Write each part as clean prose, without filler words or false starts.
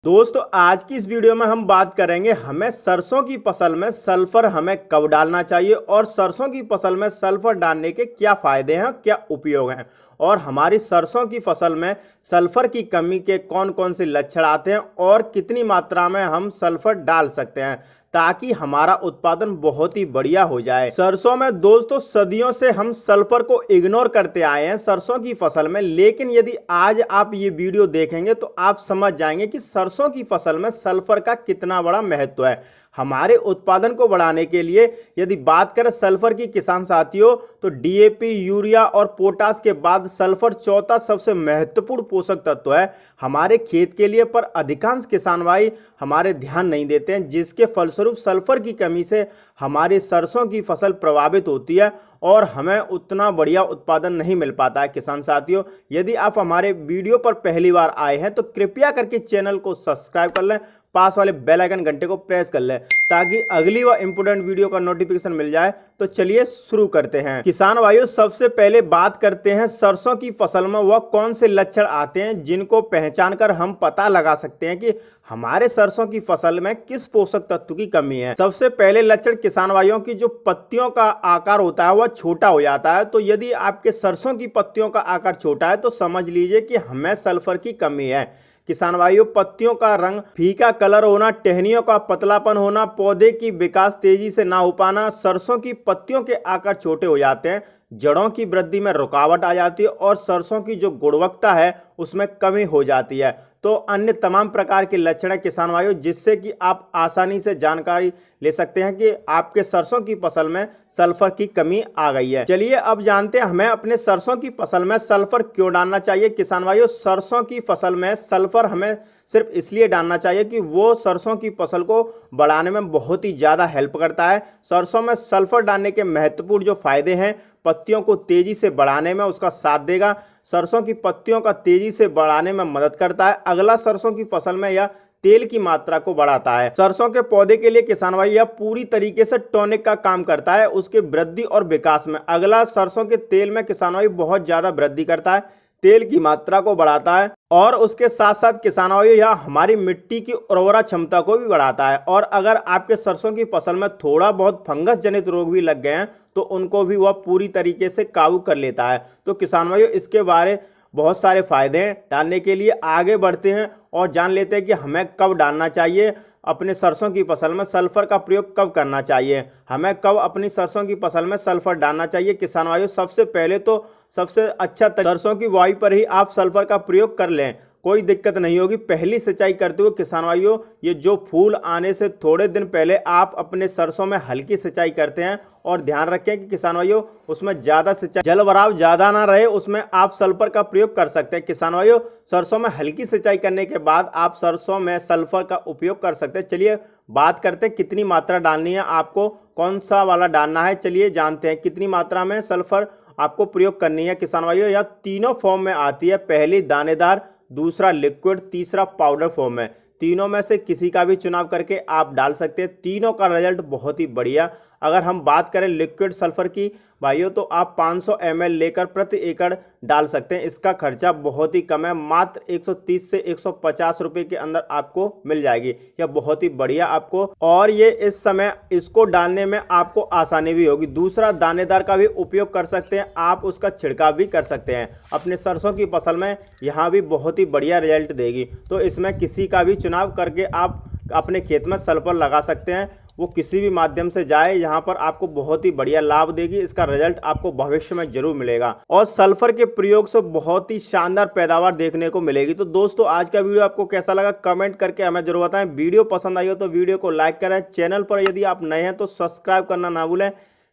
दोस्तों आज की इस वीडियो में हम बात करेंगे हमें सरसों की फसल में सल्फर हमें कब डालना चाहिए और सरसों की फसल में सल्फर डालने के क्या फायदे हैं, क्या उपयोग हैं और हमारी सरसों की फसल में सल्फर की कमी के कौन कौन से लक्षण आते हैं और कितनी मात्रा में हम सल्फर डाल सकते हैं ताकि हमारा उत्पादन बहुत ही बढ़िया हो जाए। सरसों में दोस्तों सदियों से हम सल्फर को इग्नोर करते आए हैं सरसों की फसल में, लेकिन यदि आज आप ये वीडियो देखेंगे तो आप समझ जाएंगे कि सरसों की फसल में सल्फर का कितना बड़ा महत्व है। हमारे उत्पादन को बढ़ाने के लिए यदि बात करें सल्फर की किसान साथियों, तो डीएपी, यूरिया और पोटास के बाद सल्फर चौथा सबसे महत्वपूर्ण पोषक तत्व है हमारे खेत के लिए। पर अधिकांश किसान भाई हमारे ध्यान नहीं देते हैं, जिसके फलस्वरूप सल्फर की कमी से हमारी सरसों की फसल प्रभावित होती है और हमें उतना बढ़िया उत्पादन नहीं मिल पाता है। किसान साथियों, यदि आप हमारे वीडियो पर पहली बार आए हैं तो कृपया करके चैनल को सब्सक्राइब कर लें, पास वाले बेल आइकन घंटे को प्रेस कर लें ताकि अगली व इंपोर्टेंट वीडियो का नोटिफिकेशन मिल जाए। तो चलिए शुरू करते हैं। किसान भाइयों, सबसे पहले बात करते हैं सरसों की फसल में वह कौन से लक्षण आते हैं जिनको पहचान कर हम पता लगा सकते हैं कि हमारे सरसों की फसल में किस पोषक तत्व की कमी है। सबसे पहले लक्षण किसान भाइयों की जो पत्तियों का आकार होता है वह छोटा हो जाता है। तो यदि आपके सरसों की पत्तियों का आकार छोटा है तो समझ लीजिए कि हमें सल्फर की कमी है। किसान भाइयों, पत्तियों का रंग फीका कलर होना, टहनियों का पतलापन होना, पौधे की विकास तेजी से ना हो पाना, सरसों की पत्तियों के आकार छोटे हो जाते हैं, जड़ों की वृद्धि में रुकावट आ जाती है और सरसों की जो गुणवत्ता है उसमें कमी हो जाती है। तो अन्य तमाम प्रकार के लक्षण है किसान भाइयों, जिससे कि आप आसानी से जानकारी ले सकते हैं कि आपके सरसों की फसल में सल्फर की कमी आ गई है। चलिए अब जानते हैं हमें अपने सरसों की फसल में सल्फर क्यों डालना चाहिए। किसान भाइयों, सरसों की फसल में सल्फर हमें सिर्फ इसलिए डालना चाहिए कि वो सरसों की फसल को बढ़ाने में बहुत ही ज़्यादा हेल्प करता है। सरसों में सल्फर डालने के महत्वपूर्ण जो फायदे हैं, पत्तियों को तेजी से बढ़ाने में उसका साथ देगा, सरसों की पत्तियों का तेजी से बढ़ाने में मदद करता है। अगला, सरसों की फसल में यह तेल की मात्रा को बढ़ाता है। सरसों के पौधे के लिए किसान भाई यह पूरी तरीके से टॉनिक का काम करता है उसके वृद्धि और विकास में। अगला, सरसों के तेल में किसान भाई बहुत ज्यादा वृद्धि करता है, तेल की मात्रा को बढ़ाता है और उसके साथ साथ किसान भाई यह हमारी मिट्टी की उर्वरा क्षमता को भी बढ़ाता है। और अगर आपके सरसों की फसल में थोड़ा बहुत फंगस जनित रोग भी लग गए हैं तो उनको भी वह पूरी तरीके से काबू कर लेता है। तो किसान भाइयों, इसके बारे बहुत सारे फायदे हैं। डालने के लिए आगे बढ़ते हैं और जान लेते हैं कि हमें कब डालना चाहिए, अपने सरसों की फसल में सल्फर का प्रयोग कब करना चाहिए, हमें कब अपनी सरसों की फसल में सल्फर डालना चाहिए। किसान भाइयों, सबसे पहले तो सबसे अच्छा सरसों की बुआई पर ही आप सल्फर का प्रयोग कर लें, कोई दिक्कत नहीं होगी। पहली सिंचाई करते हुए किसान भाइयों, ये जो फूल आने से थोड़े दिन पहले आप अपने सरसों में हल्की सिंचाई करते हैं और ध्यान रखें कि किसान भाइयों उसमें ज़्यादा सिंचाई, जल भराव ज़्यादा ना रहे, उसमें आप सल्फर का प्रयोग कर सकते हैं। किसान भाइयों, सरसों में हल्की सिंचाई करने के बाद आप सरसों में सल्फर का उपयोग कर सकते हैं। चलिए बात करते हैं कितनी मात्रा डालनी है, आपको कौन सा वाला डालना है। चलिए जानते हैं कितनी मात्रा में सल्फर आपको प्रयोग करनी है। किसान भाइयों, यह तीनों फॉर्म में आती है, पहली दानेदार, दूसरा लिक्विड, तीसरा पाउडर फॉर्म में। तीनों में से किसी का भी चुनाव करके आप डाल सकते हैं, तीनों का रिजल्ट बहुत ही बढ़िया। अगर हम बात करें लिक्विड सल्फर की भाइयों, तो आप 500 ml लेकर प्रति एकड़ डाल सकते हैं। इसका खर्चा बहुत ही कम है, मात्र 130 से 150 रुपए के अंदर आपको मिल जाएगी। यह बहुत ही बढ़िया आपको, और ये इस समय इसको डालने में आपको आसानी भी होगी। दूसरा, दानेदार का भी उपयोग कर सकते हैं आप, उसका छिड़काव भी कर सकते हैं अपने सरसों की फसल में, यहाँ भी बहुत ही बढ़िया रिजल्ट देगी। तो इसमें किसी का भी चुनाव करके आप अपने खेत में सल्फर लगा सकते हैं, वो किसी भी माध्यम से जाए, यहाँ पर आपको बहुत ही बढ़िया लाभ देगी। इसका रिजल्ट आपको भविष्य में जरूर मिलेगा और सल्फर के प्रयोग से बहुत ही शानदार पैदावार देखने को मिलेगी। तो दोस्तों, आज का वीडियो आपको कैसा लगा कमेंट करके हमें जरूर बताएं। वीडियो पसंद आई हो तो वीडियो को लाइक करें, चैनल पर यदि आप नए हैं तो सब्सक्राइब करना ना भूलें।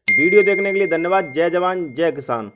वीडियो देखने के लिए धन्यवाद। जय जवान जय किसान।